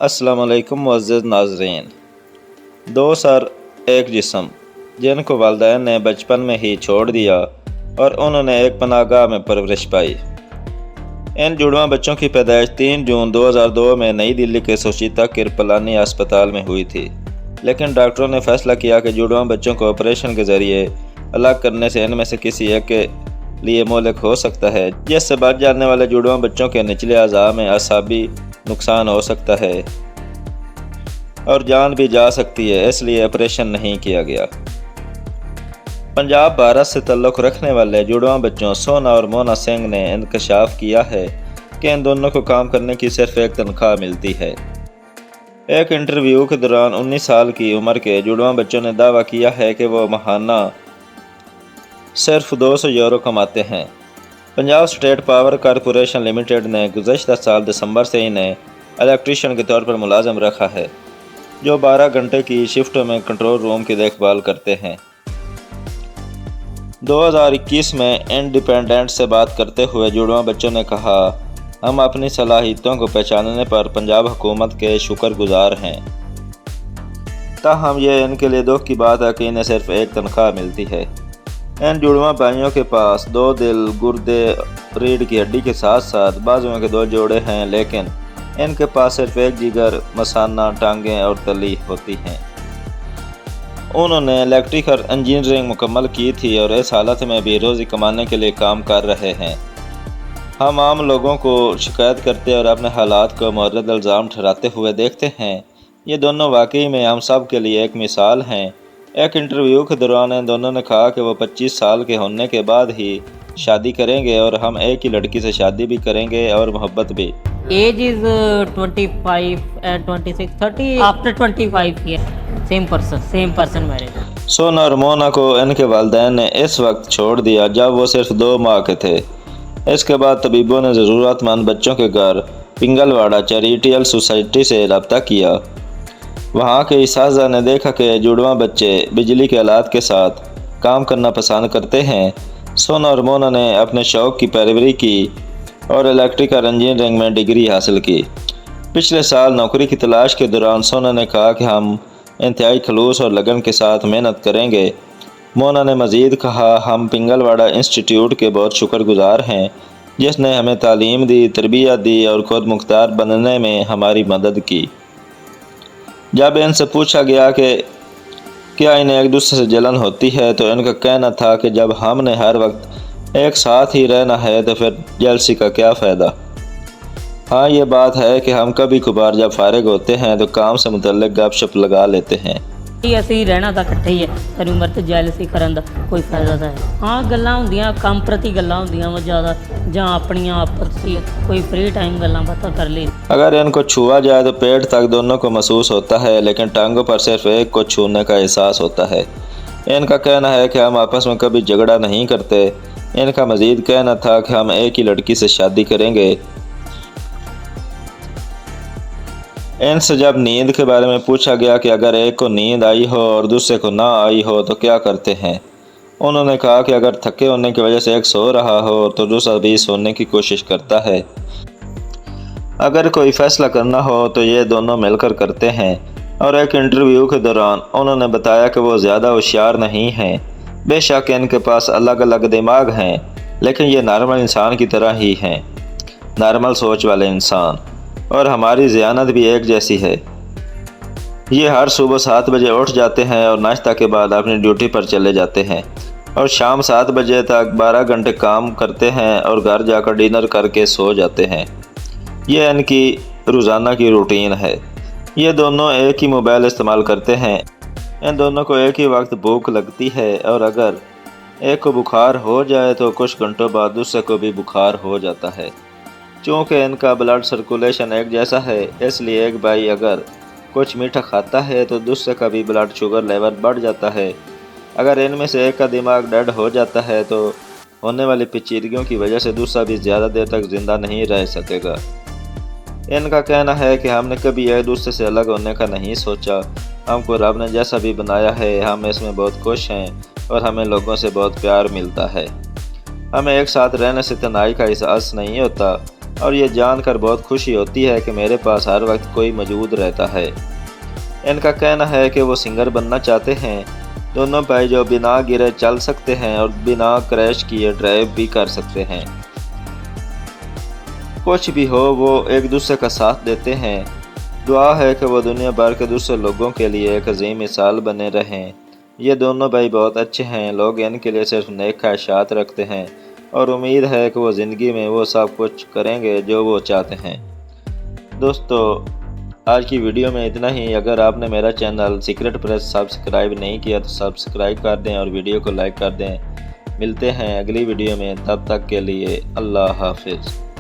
अस्सलाम वालेकुम मुअज़्ज़ज़ नाज़रीन। दो सर एक जिस्म, जिनको वालिदैन ने बचपन में ही छोड़ दिया और उन्होंने एक पनाहगाह में परवरिश पाई। इन जुड़वां बच्चों की पैदाइश 3 जून 2002 में नई दिल्ली के सोशीता किरपलानी अस्पताल में हुई थी, लेकिन डॉक्टरों ने फैसला किया कि जुड़वां बच्चों को ऑपरेशन के ज़रिए अलग करने से इनमें से किसी एक के लिए मोहलक हो सकता है, जिससे बच जाने वाले जुड़वां बच्चों के निचले अज़ा में असाबी नुकसान हो सकता है और जान भी जा सकती है, इसलिए ऑपरेशन नहीं किया गया। पंजाब भारत से ताल्लुक़ रखने वाले जुड़वां बच्चों सोना और मोना सिंह ने इंकशाफ किया है कि इन दोनों को काम करने की सिर्फ एक तनख्वाह मिलती है। एक इंटरव्यू के दौरान 19 साल की उम्र के जुड़वां बच्चों ने दावा किया है कि वो माहाना सिर्फ 200 यूरो कमाते हैं। Punjab state power corporation limited ने गुज़श्ता साल दिसंबर से इन्हें इलेक्ट्रीशियन के तौर पर मुलाज़म रखा है, जो 12 घंटे की शिफ्टों में कंट्रोल रूम की देखभाल करते हैं। 2021 में इंडिपेंडेंट से बात करते हुए जुड़वां बच्चों ने कहा, हम अपनी सलाहियतों को पहचानने पर पंजाब हुकूमत के शुक्रगुजार हैं। ताहम यह इनके लिए दुख की बात है कि इन्हें सिर्फ एक तनख्वाह मिलती है। इन जुड़वां भाइयों के पास 2 दिल, गुर्दे, रीढ़ की हड्डी के साथ साथ बाजुओं के 2 जोड़े हैं, लेकिन इनके पास सिर्फ एक जिगर, मसाना, टांगें और तली होती हैं। उन्होंने इलेक्ट्रिकल इंजीनियरिंग मुकम्मल की थी और इस हालत में भी रोज़ी कमाने के लिए काम कर रहे हैं। हम आम लोगों को शिकायत करते और अपने हालात को मुर्रद इल्ज़ाम ठहराते हुए देखते हैं। ये दोनों वाकई में हम सब के लिए एक मिसाल हैं। एक इंटरव्यू के दौरान इन दोनों ने कहा कि वो 25 साल के होने के बाद ही शादी करेंगे और हम एक ही लड़की से शादी भी करेंगे और मोहब्बत भी। Age is 25 and 26, 30 after 25 year. Same person married. सोना और मोना को इनके वालिदैन ने इस वक्त छोड़ दिया जब वो सिर्फ 2 माह के थे। इसके बाद तबीबों ने ज़रूरतमंद बच्चों के घर पिंगलवाड़ा चैरिटेबल सोसाइटी से रब्ता किया। वहाँ के इसाज़ा ने देखा कि जुड़वां बच्चे बिजली के आलात के साथ काम करना पसंद करते हैं। सोना और मोना ने अपने शौक़ की पैरवी की और इलेक्ट्रिकल इंजीनियरिंग में डिग्री हासिल की। पिछले साल नौकरी की तलाश के दौरान सोना ने कहा कि हम इंतहाई खलूस और लगन के साथ मेहनत करेंगे। मोना ने मज़ीद कहा, हम पिंगलवाड़ा इंस्टीट्यूट के बहुत शुक्रगुजार हैं, जिसने हमें तालीम दी, तरबियत दी और खुद मुख्तार बनने में हमारी मदद की। जब इनसे पूछा गया कि क्या इन्हें एक दूसरे से जलन होती है, तो इनका कहना था कि जब हमने हर वक्त एक साथ ही रहना है तो फिर जलसी का क्या फ़ायदा। हाँ, ये बात है कि हम कभी कभार जब फारिग होते हैं तो काम से मुतल्लिक गपशप लगा लेते हैं। ਅਸੀਂ ਰਹਿਣਾ ਤਾਂ ਇਕੱਠੇ ਹੀ ਹੈ, ਸਾਰੀ ਉਮਰ ਤੇ ਜੈਲਸੀ ਕਰਨ ਦਾ ਕੋਈ ਫਾਇਦਾ ਤਾਂ ਹੈ। ਹਾਂ, ਗੱਲਾਂ ਹੁੰਦੀਆਂ ਕੰਮ ਪ੍ਰਤੀ ਗੱਲਾਂ ਹੁੰਦੀਆਂ ਵਾ ਜ਼ਿਆਦਾ, ਜਾਂ ਆਪਣੀਆਂ ਆਪਸ ਵਿੱਚ ਕੋਈ ਫ੍ਰੀ टाइम ਗੱਲਾਂ ਬਾਤਾਂ कर ली। अगर इनको छुआ जाए तो पेट तक दोनों को महसूस होता है, लेकिन टांगों पर सिर्फ एक को छूने का एहसास होता है। इनका कहना है कि हम आपस में कभी झगड़ा नहीं करते। इनका मज़ीद कहना था कि हम एक ही लड़की से शादी करेंगे। इनसे जब नींद के बारे में पूछा गया कि अगर एक को नींद आई हो और दूसरे को ना आई हो तो क्या करते हैं, उन्होंने कहा कि अगर थके होने की वजह से एक सो रहा हो तो दूसरा भी सोने की कोशिश करता है। अगर कोई फ़ैसला करना हो तो ये दोनों मिलकर करते हैं। और एक इंटरव्यू के दौरान उन्होंने बताया कि वो ज़्यादा होशियार नहीं हैं। बेशक इनके पास अलग अलग दिमाग हैं, लेकिन ये नॉर्मल इंसान की तरह ही हैं, नॉर्मल सोच वाले इंसान। और हमारी ज़ियानत भी एक जैसी है। ये हर सुबह 7 बजे उठ जाते हैं और नाश्ता के बाद अपनी ड्यूटी पर चले जाते हैं और शाम 7 बजे तक 12 घंटे काम करते हैं और घर जाकर डिनर करके सो जाते हैं। ये इनकी रोज़ाना की रूटीन है। ये दोनों एक ही मोबाइल इस्तेमाल करते हैं। इन दोनों को एक ही वक्त भूख लगती है और अगर एक को बुखार हो जाए तो कुछ घंटों बाद दूसरे को भी बुखार हो जाता है। चूँकि इनका ब्लड सर्कुलेशन एक जैसा है, इसलिए एक भाई अगर कुछ मीठा खाता है तो दूसरे का भी ब्लड शुगर लेवल बढ़ जाता है। अगर इनमें से एक का दिमाग डेड हो जाता है तो होने वाली पेचीदगियों की वजह से दूसरा भी ज़्यादा देर तक ज़िंदा नहीं रह सकेगा। इनका कहना है कि हमने कभी एक दूसरे से अलग होने का नहीं सोचा। हमको रब ने जैसा भी बनाया है हम इसमें बहुत खुश हैं और हमें लोगों से बहुत प्यार मिलता है। हमें एक साथ रहने से तन्हाई का एहसास नहीं होता। اور یہ جان کر بہت خوشی ہوتی ہے کہ میرے پاس ہر وقت کوئی موجود رہتا ہے۔ ان کا کہنا ہے کہ وہ سنگر بننا چاہتے ہیں۔ دونوں بھائی جو بنا گرے چل سکتے ہیں اور بنا کریش کیے ڈرائیو بھی کر سکتے ہیں۔ کچھ بھی ہو وہ ایک دوسرے کا ساتھ دیتے ہیں۔ دعا ہے کہ وہ دنیا بھر کے دوسرے لوگوں کے لیے ایک عظیم مثال بنے رہیں۔ یہ دونوں بھائی بہت اچھے ہیں، لوگ ان کے لیے صرف نیک خواہشات رکھتے ہیں اور امید ہے کہ وہ زندگی میں وہ سب کچھ کریں گے جو وہ چاہتے ہیں۔ دوستو، آج کی ویڈیو میں اتنا ہی۔ اگر آپ نے میرا چینل سیکرٹ پریس سبسکرائب نہیں کیا تو سبسکرائب کر دیں اور ویڈیو کو لائک کر دیں۔ ملتے ہیں اگلی ویڈیو میں، تب تک کے لیے اللہ حافظ۔